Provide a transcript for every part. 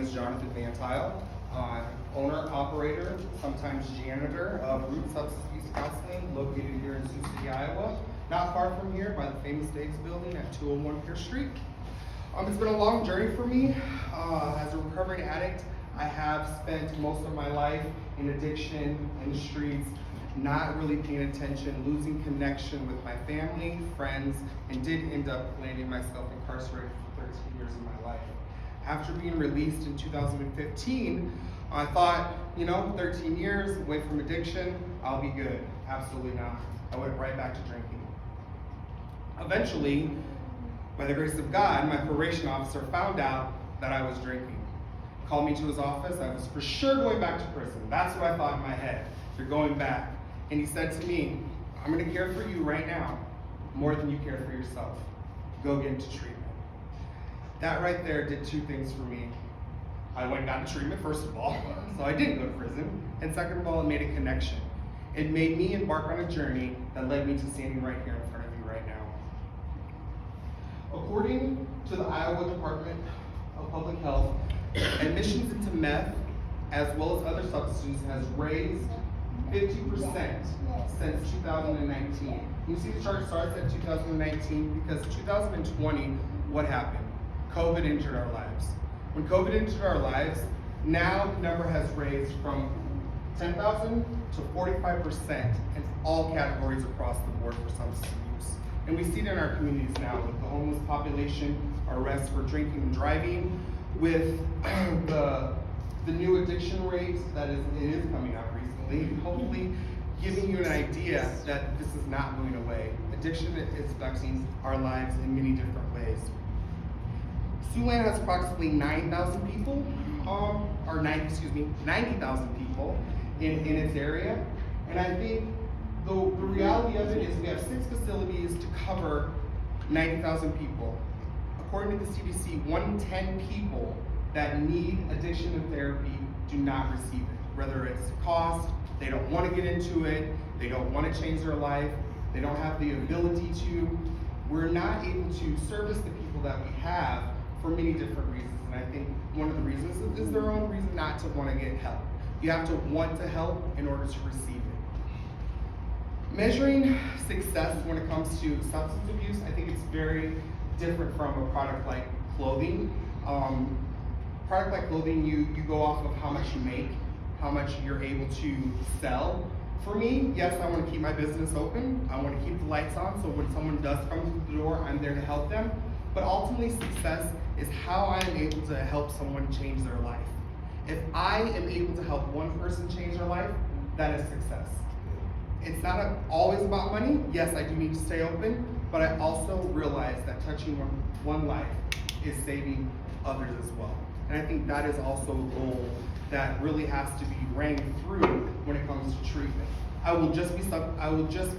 is Jonathan Van Tile, owner, operator, sometimes janitor of Root Substance Abuse Counseling, located here in Sioux City, Iowa. Not far from here by the famous Dave's building at 201 Pierce Street. It's been a long journey for me. As a recovering addict, I have spent most of my life in addiction, in the streets, not really paying attention, losing connection with my family, friends, and did end up landing myself incarcerated for 13 years of my life. After being released in 2015, I thought, 13 years away from addiction, I'll be good. Absolutely not. I went right back to drinking. Eventually, by the grace of God, my probation officer found out that I was drinking. Called me to his office. I was for sure going back to prison. That's what I thought in my head. You're going back. And he said to me, I'm going to care for you right now more than you care for yourself. Go get into treatment. That right there did two things for me. I went and got into treatment, first of all, so I didn't go to prison. And second of all, it made a connection. It made me embark on a journey that led me to standing right here in front of you right now. According to the Iowa Department of Public Health, admissions into meth, as well as other substances, has raised 50% since 2019. You see the chart starts at 2019 because 2020, what happened? COVID entered our lives. When COVID entered our lives, now the number has raised from 10,000 to 45% in all categories across the board for substance abuse. And we see it in our communities now with the homeless population, arrests for drinking and driving, with the new addiction rate that it is coming out recently, hopefully giving you an idea that this is not going away. Addiction is affecting our lives in many different ways. Siouxland has approximately 9,000 people, 90,000 people in its area. And I think the reality of it is we have 6 facilities to cover 90,000 people. According to the CDC, 1 in 10 people that need addiction and therapy do not receive it. Whether it's cost, they don't want to get into it, they don't want to change their life, they don't have the ability to. We're not able to service the people that we have for many different reasons. And I think one of the reasons is their own reason not to want to get help. You have to want to help in order to receive it. Measuring success when it comes to substance abuse, I think it's very different from a product like clothing. Product like clothing, you go off of how much you make, how much you're able to sell. For me, yes, I want to keep my business open. I want to keep the lights on, so when someone does come to the door, I'm there to help them. But ultimately, success is how I am able to help someone change their life. If I am able to help one person change their life, that is success. It's not always about money. Yes, I do need to stay open, but I also realize that touching one life is saving others as well. And I think that is also a goal that really has to be rang through when it comes to treatment. I will just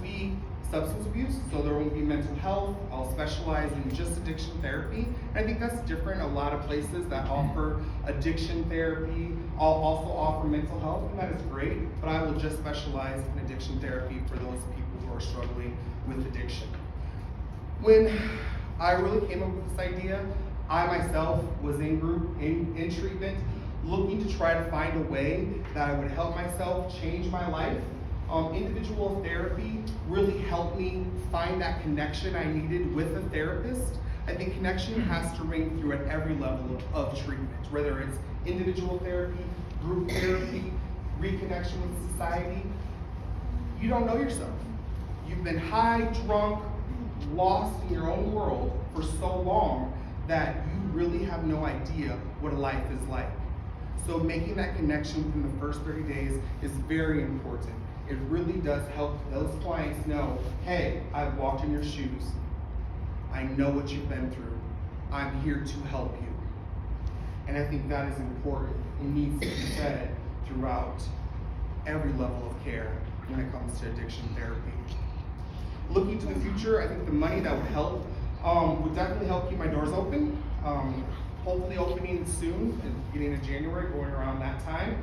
be substance abuse, so there won't be mental health. I'll specialize in just addiction therapy. And I think that's different. A lot of places that offer addiction therapy also offer mental health, and that is great, but I will just specialize in addiction therapy for those people who are struggling with addiction. When I really came up with this idea, I myself was in treatment, looking to try to find a way that I would help myself change my life. Individual therapy really helped me find that connection I needed with a therapist. I think connection has to ring through at every level of treatment, whether it's individual therapy, group therapy, reconnection with society. You don't know yourself. You've been high, drunk, lost in your own world for so long that you really have no idea what a life is like. So making that connection within the first 30 days is very important. It really does help those clients know, hey, I've walked in your shoes. I know what you've been through. I'm here to help you. And I think that is important. It needs to be said throughout every level of care when it comes to addiction therapy. Looking to the future, I think the money that would help would definitely help keep my doors open. Hopefully opening soon, at the beginning of January, going around that time.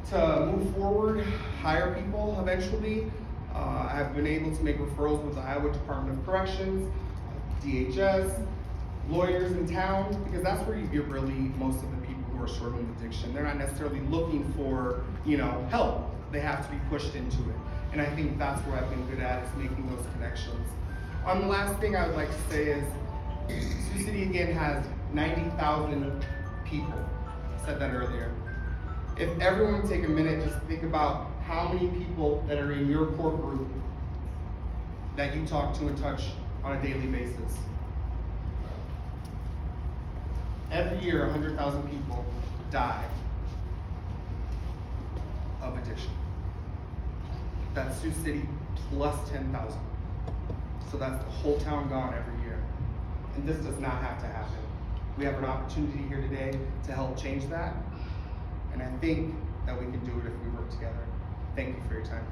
To move forward, hire people eventually. I've been able to make referrals with the Iowa Department of Corrections, DHS, lawyers in town, because that's where you get really most of the people who are struggling with addiction. They're not necessarily looking for, help. They have to be pushed into it. And I think that's where I've been good at, is making those connections. The last thing I would like to say is, Sioux City again has 90,000 people. I said that earlier. If everyone would take a minute, just think about how many people that are in your core group that you talk to and touch on a daily basis. Every year, 100,000 people die of addiction. That's Sioux City plus 10,000. So that's the whole town gone every year. And this does not have to happen. We have an opportunity here today to help change that. And I think that we can do it if we work together. Thank you for your time.